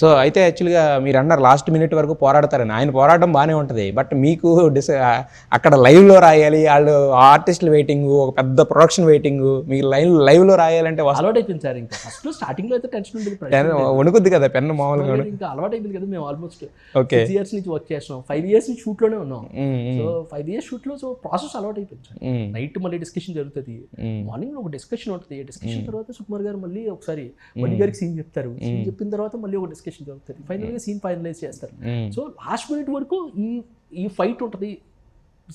So అయితే యాక్చువల్గా మీరు అన్నారు లాస్ట్ మినిట్ వరకు పోరాడతారని. ఆయన పోరాటం బాగానే ఉంటుంది, బట్ మీకు అక్కడ లైవ్లో రాయాలి, వాళ్ళు ఆర్టిస్టులు వెయిటింగ్, ఒక పెద్ద ప్రొడక్షన్ వెయిటింగ్, మీకు లైవ్లో రాయాలంటే అలవాటు అయిపోయింది సార్. ఇంకా ఫస్ట్ స్టార్టింగ్ లో అయితే టెన్షన్ ఉంటుంది, వణుకుద్ది కదా పెన్ను మామూలుగా. ఇంకా అలవాటు అయిపోయింది కదా. మేము ఆల్మోస్ట్ ఓకే 6 years నుంచి వర్క్ చేస్తున్నాం, 5 years నుంచి షూట్ లోనే ఉన్నాం. సో 5 years షూట్ లో సో ప్రాసెస్ అలవాటు అయిపోయింది సార్. నైట్ మళ్ళీ డిస్కషన్ జరుగుతుంది, మార్నింగ్ ఒక డిస్కషన్ ఉంటుంది. డిస్కషన్ తర్వాత సుకుమార్ గారు మళ్ళీ ఒకసారి మణి గారికి సీన్ చెప్తారు, సీన్ చెప్పిన తర్వాత మళ్ళీ ఒక డిస్కషన్ జరుగుతుంది, ఫైనల్ గా సీన్ ఫైనలైజ్ చేస్తారు. సో లాస్ట్ మినిట్ వరకు ఈ ఫైట్ ఉంటుంది.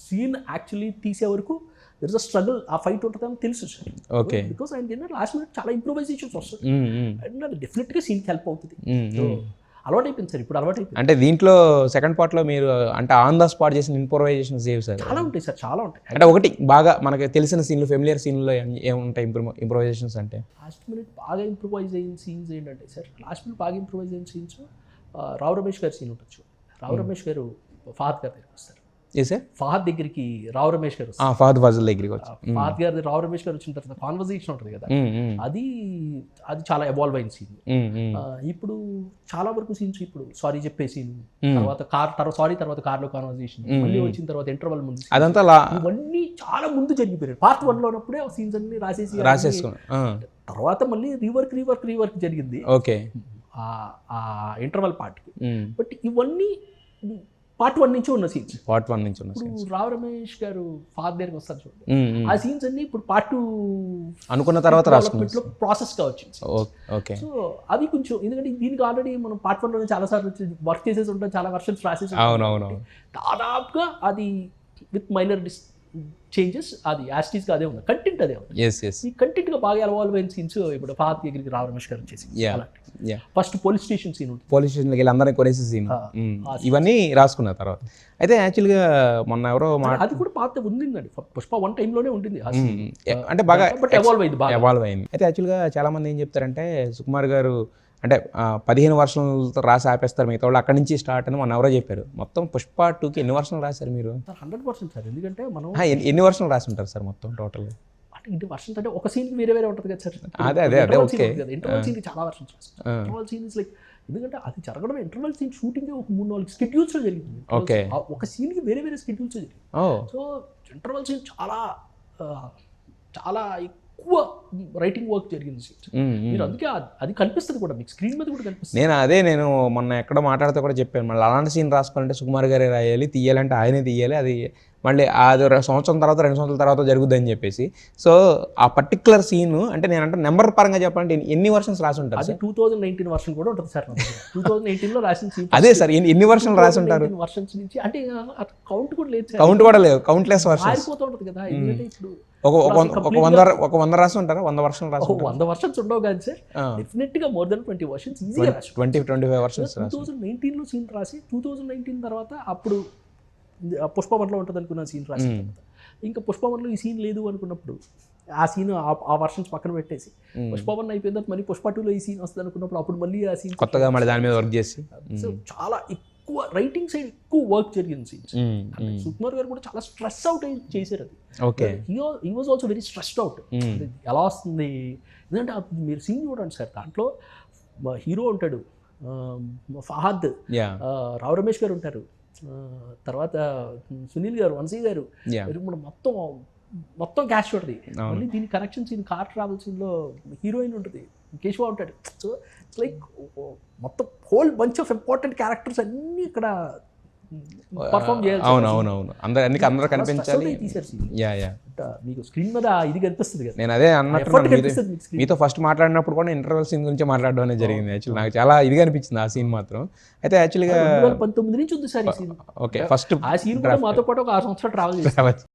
సీన్ యాక్చువల్లీ తీసే వరకు దర్ ఇస్ అ స్ట్రగుల్, ఆ ఫైట్ ఉంటుంది అని తెలుసు సార్. ఓకే, బికాస్ ఆయన లాస్ట్ మినిట్ చాలా ఇంప్రూవైజేషన్స్ వస్తాయి అండ్ అది డెఫినెట్ గా సీన్కి హెల్ప్ అవుతుంది. సో అలవాటు అయిపోయింది సార్, ఇప్పుడు అలవాటు అయిపోయింది. అంటే దీంట్లో సెకండ్ పార్ట్ లో మీరు అంటే ఆన్ ద స్పాట్ చేసిన ఇంప్రూవైజేషన్స్ ఏవి సార్? చాలా ఉంటాయి సార్, చాలా ఉంటాయి. అంటే ఒకటి బాగా మనకి తెలిసిన సీన్లు, ఫెమిలియర్ సీన్లో ఏముంటాయి ఇంప్రూవైజేషన్స్? అంటే లాస్ట్ మినిట్ బాగా ఇంప్రూవైజ్ అయిన సీన్స్ ఏంటంటే సార్, లాస్ట్ మినిట్ బాగా ఇంప్రూవైజ్ అయిన సీన్స్ రావు రమేష్ గారి సీన్ ఉంటుంది. రావు రమేష్ గారు ఫహద్ గారి దగ్గరికి వస్తారు. ఏ సార్? ఫహద్ దగ్గరికి రావు రమేష్ గారు, ఫహద్ ఫాజిల్ దగ్గరికి వచ్చి ఫహద్ గారి రావు రమేష్ గారు వచ్చిన తర్వాత కాన్వర్సేషన్ ఉంటుంది కదా, అది చాలా ఎవాల్వ్ అయిన సీన్. ఇప్పుడు చాలా వరకు సీన్స్, ఇప్పుడు సారీ చెప్పే సీన్, తర్వాత సారీ తర్వాత కార్లో కాన్వర్సేషన్, మళ్ళీ వచ్చిన తర్వాత ఇంటర్వల్ ముందు, అదంతా ఇవన్నీ చాలా ముందు జరిగిపోయారు. పార్ట్ 1 లో ఉన్నప్పుడే ఆ సీన్స్ అన్ని రాసేసుకున్నాం. తర్వాత మళ్ళీ రీవర్క్ జరిగింది ఓకే ఆ ఇంటర్వల్ పార్ట్కి. బట్ ఇవన్నీ పార్ట్ 1 నుంచి ఉన్న సీన్స్. పార్ట్ 1 నుంచి ఉన్న ఇప్పుడు రావు రమేష్ గారు ఫాదర్ దగ్గరికి వస్తారు చూడండి, ఆ సీన్స్ అన్ని ఇప్పుడు పార్ట్ 2 అనుకున్న తర్వాత రాసుకున్నాం ప్రాసెస్ గా వచ్చింది. ఓకే, సో అది కొంచెం, ఎందుకంటే దీనికి ఆల్రెడీ మనం పార్ట్ 1 లోనే చాలా సార్లు వర్క్ చేసేసి ఉంటాం, చాలా వర్షన్స్ రాసేసి అవునవును, దాదాపుగా అది విత్ మైనర్ చేంజెస్ అది యాస్టీస్ గా అదే ఉంది, కంటెంట్ అదే ఉంది. ఈ కంటెంట్ గా బాగా ఎవాల్వ్ అయిన సీన్స్ ఇప్పుడు ఫహద్ దగ్గరికి రావు రమేష్ గారు వచ్చేసి ఫస్ట్ పోలీస్ స్టేషన్ సీన్ ఉంటుంది, పోలీస్ స్టేషన్కి వెళ్ళి అందరినీ కొనేసి సీన్, ఇవన్నీ రాసుకున్న తర్వాత. అయితే యాక్చువల్గా మొన్న ఎవరో అది కూడా పాత ఉండిందండి, పుష్ప 1 టైంలోనే ఉండింది, అంటే బాగా ఎవాల్వ్ అయింది. అయితే యాక్చువల్గా చాలా మంది ఏం చెప్తారంటే సుకుమార్ గారు అంటే 15 వర్షన్లతో రాసి ఆపేస్తారు, మిగతా వాళ్ళు అక్కడి నుంచి స్టార్ట్ అని మన ఎవరో చెప్పారు. మొత్తం పుష్ప 2కి ఎన్ని వర్షన్లు రాశారు మీరు? 100% సార్. ఎందుకంటే మనం ఎన్ని వర్షన్లు రాసి ఉంటారు సార్ మొత్తం టోటల్? అంటే ఇంటి వర్షన్స్ అంటే ఒక సీన్కి వేరే ఉంటుంది కదా సార్. అదే ఓకే, ఇంటర్వల్ సీన్కి చాలా వర్షన్స్ రాస్తారు. ఇంటర్వల్ సీన్ ఇస్ లైక్, ఎందుకంటే అది జరగడం ఇంటర్వల్ సీన్ షూటింగ్ ఒక 3-4 స్కెడ్యూల్స్లో జరిగింది. ఓకే, ఒక సీన్కి వేరే స్కెడ్యూల్స్ జరిగింది. సో ఇంటర్వల్ సీన్ చాలా చాలా ఎక్కువ రైటింగ్ వర్క్ జరిగింది. మీరు అందుకే అది కనిపిస్తుంది కూడా, మీకు స్క్రీన్ మీద కూడా కనిపిస్తుంది. నేను మొన్న ఎక్కడ మాట్లాడితే కూడా చెప్పాను, మళ్ళీ అలాంటి సీన్ రాసుకోవాలంటే సుకుమార్ గారే రాయాలి, తీయాలంటే ఆయనే తీయాలి, అది మళ్ళీ అది సంవత్సరం తర్వాత 2 సంవత్సరాల తర్వాత జరుగుద్ది అని చెప్పేసి. సో ఆ పర్టికులర్ సీన్ అంటే నేనంటే నెంబర్ పరంగా చెప్పాలంటే ఎన్ని వర్షన్స్ రాసి ఉంటారు? అది 2019 వర్షన్ కూడా ఉంటుంది సార్. 2019లో రాసిన సీన్ అదే సార్, ఎన్ని వర్షన్లు రాసి ఉంటారు? వర్షన్స్ నుంచి అంటే కౌంట్ కూడా లేదు, కౌంట్లెస్ వర్షన్స్ మారిపోతూ ఉంటుంది కదా. ఎందుకంటే ఇప్పుడు ఒక 100 రాసి ఉంటారా? 100 వర్షన్లు రాసి 100 వర్షన్స్ ఉండవు కానీ సార్, డెఫినెట్ గా మోర్ దెన్ 20 వర్షన్స్ ఈజీగా రాసి 20-25 వర్షన్స్ 2019లో సీన్ రాసి 2019 తర్వాత అప్పుడు పుష్ప 1లో ఉంటుంది అనుకున్న సీన్ రాసిన తర్వాత ఇంకా పుష్ప 1లో ఈ సీన్ లేదు అనుకున్నప్పుడు ఆ సీన్ ఆ వర్షన్స్ పక్కన పెట్టేసి పుష్ప 1 అయిపోయిన తర్వాత మళ్ళీ పుష్ప 2లో ఈ సీన్ వస్తుంది అనుకున్నప్పుడు అప్పుడు మళ్ళీ ఆ సీన్ కొత్తగా మళ్ళీ దాని మీద వర్క్ చేసి, సో చాలా ఎక్కువ రైటింగ్ సైడ్ ఎక్కువ వర్క్ జరిగింది సీన్స్. సుకుమార్ గారు కూడా చాలా స్ట్రెస్ అవుట్ అయి చేశారు అది. Okay, he was also very stressed out. ఎలా వస్తుంది ఎందుకంటే మీరు సీన్ చూడండి సార్, దాంట్లో హీరో ఉంటాడు, ఫహద్, రావు రమేష్ గారు ఉంటారు, తర్వాత సునీల్ గారు, వంశీ గారు, మొత్తం క్యాష్ ఉంటుంది. మళ్ళీ దీని కనెక్షన్ సీన్, కార్ ట్రావెల్ సీన్లో హీరోయిన్ ఉంటుంది, కేశవ ఉంటాడు. సో ఇట్స్ లైక్ మొత్తం whole bunch of important characters అన్నీ ఇక్కడ పర్ఫామ్ చేయాలి. అవునవును, అందరూ కనిపించాలి. మీకు స్క్రీన్ మీద ఇది కనిపిస్తుంది కదా. నేను అదే అన్నట్టు మీతో ఫస్ట్ మాట్లాడినప్పుడు కూడా ఇంటర్వెల్ సీన్ గురించి మాట్లాడడం అనేది జరిగింది. యాక్చువల్లీ నాకు చాలా ఇదిగా అనిపించింది ఆ సీన్ మాత్రం. అయితే యాక్చువల్గా 2019 నుంచి ఉంది సార్ ఈ సీన్. ఓకే, ఫస్ట్ ఆ సీన్ కూడా మాతో పాటు ఒక 6 సంవత్సరాలు ట్రావెల్ చేసి